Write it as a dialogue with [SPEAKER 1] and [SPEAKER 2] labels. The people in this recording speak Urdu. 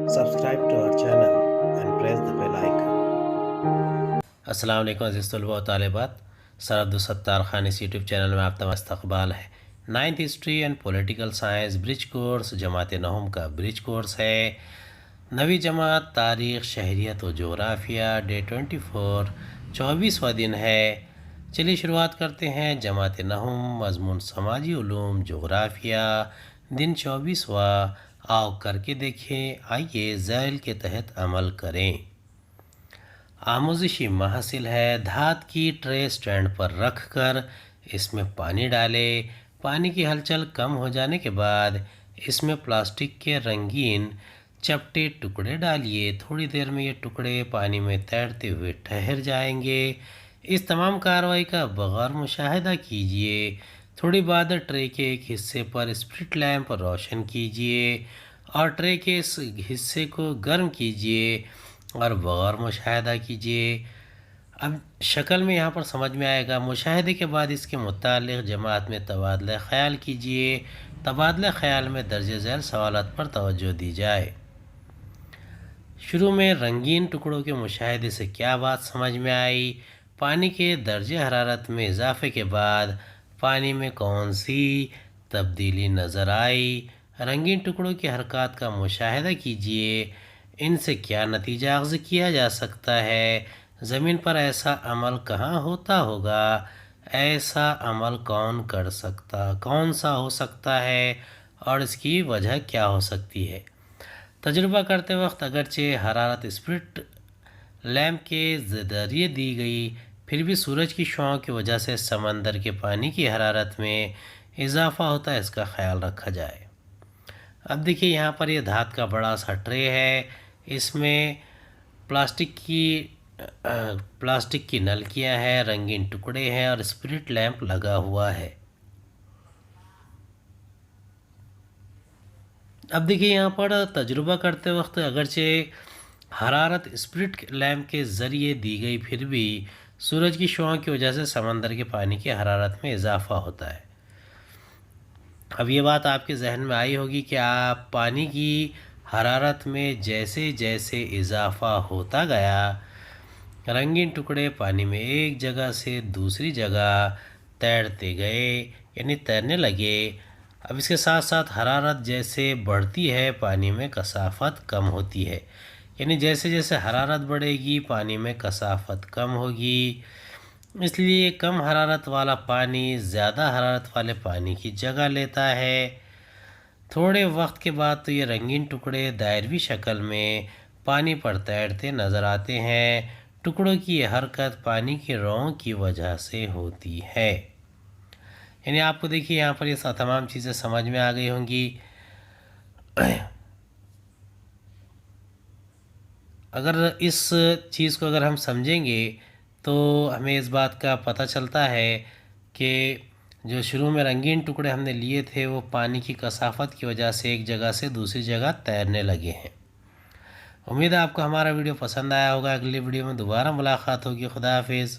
[SPEAKER 1] Subscribe to our channel and press the bell icon.
[SPEAKER 2] السلام علیکم عزیز طلباء و طالبات. سر عبدالستار خان اس یوٹیوب چینل میں آپ تمام استقبال ہے. 9th history and political science bridge course جماعت نہم کا برج کورس ہے. 9ویں جماعت تاریخ شہریت و جغرافیہ ڈے 24 24واں دن ہے. چلیے شروعات کرتے ہیں. جماعت نہم مضمون سماجی علوم جغرافیہ دن 24واں. آؤ کر کے دیکھیں. آئیے ذیل کے تحت عمل کریں. آموزشی محصل ہے. دھات کی ٹرے سٹینڈ پر رکھ کر اس میں پانی ڈالے. پانی کی ہلچل کم ہو جانے کے بعد اس میں پلاسٹک کے رنگین چپٹے ٹکڑے ڈالیے. تھوڑی دیر میں یہ ٹکڑے پانی میں تیرتے ہوئے ٹھہر جائیں گے. اس تمام کارروائی کا بغور مشاہدہ کیجیے. تھوڑی بعد ٹرے کے ایک حصے پر اسپرٹ لیمپ روشن کیجیے اور ٹرے کے اس حصے کو گرم کیجیے اور بغور مشاہدہ کیجیے. اب شکل میں یہاں پر سمجھ میں آئے گا. مشاہدے کے بعد اس کے متعلق جماعت میں تبادلہ خیال کیجیے. تبادلہ خیال میں درج ذیل سوالات پر توجہ دی جائے. شروع میں رنگین ٹکڑوں کے مشاہدے سے کیا بات سمجھ میں آئی؟ پانی کے درجہ حرارت میں اضافے کے بعد پانی میں کون سی تبدیلی نظر آئی؟ رنگین ٹکڑوں کی حرکات کا مشاہدہ کیجیے. ان سے کیا نتیجہ اخذ کیا جا سکتا ہے؟ زمین پر ایسا عمل کہاں ہوتا ہوگا؟ ایسا عمل کون سا ہو سکتا ہے اور اس کی وجہ کیا ہو سکتی ہے؟ تجربہ کرتے وقت اگرچہ حرارت اسپرٹ لیمپ کے ذریعے دی گئی، پھر بھی سورج کی شعاعوں کی وجہ سے سمندر کے پانی کی حرارت میں اضافہ ہوتا ہے. اس کا خیال رکھا جائے. اب دیکھیے یہاں پر یہ دھات کا بڑا سا ٹرے ہے. اس میں پلاسٹک کی نلکیاں ہیں، رنگین ٹکڑے ہیں اور اسپرٹ لیمپ لگا ہوا ہے. اب دیکھیے یہاں پر تجربہ کرتے وقت اگرچہ حرارت اسپرٹ لیمپ کے ذریعے دی گئی، پھر بھی سورج کی شعاعوں کی وجہ سے سمندر کے پانی کی حرارت میں اضافہ ہوتا ہے. اب یہ بات آپ کے ذہن میں آئی ہوگی کہ آپ پانی کی حرارت میں جیسے جیسے اضافہ ہوتا گیا، رنگین ٹکڑے پانی میں ایک جگہ سے دوسری جگہ تیرتے گئے، یعنی تیرنے لگے. اب اس کے ساتھ ساتھ حرارت جیسے بڑھتی ہے پانی میں کثافت کم ہوتی ہے، یعنی جیسے جیسے حرارت بڑھے گی پانی میں کثافت کم ہوگی. اس لیے کم حرارت والا پانی زیادہ حرارت والے پانی کی جگہ لیتا ہے. تھوڑے وقت کے بعد تو یہ رنگین ٹکڑے دائروی شکل میں پانی پر تیرتے نظر آتے ہیں. ٹکڑوں کی یہ حرکت پانی کی رواؤں کی وجہ سے ہوتی ہے. یعنی آپ کو دیکھیے یہاں پر یہ تمام چیزیں سمجھ میں آ گئی ہوں گی. اگر اس چیز کو ہم سمجھیں گے تو ہمیں اس بات کا پتہ چلتا ہے کہ جو شروع میں رنگین ٹکڑے ہم نے لیے تھے وہ پانی کی کثافت کی وجہ سے ایک جگہ سے دوسری جگہ تیرنے لگے ہیں. امید ہے آپ کو ہمارا ویڈیو پسند آیا ہوگا. اگلی ویڈیو میں دوبارہ ملاقات ہوگی. خدا حافظ.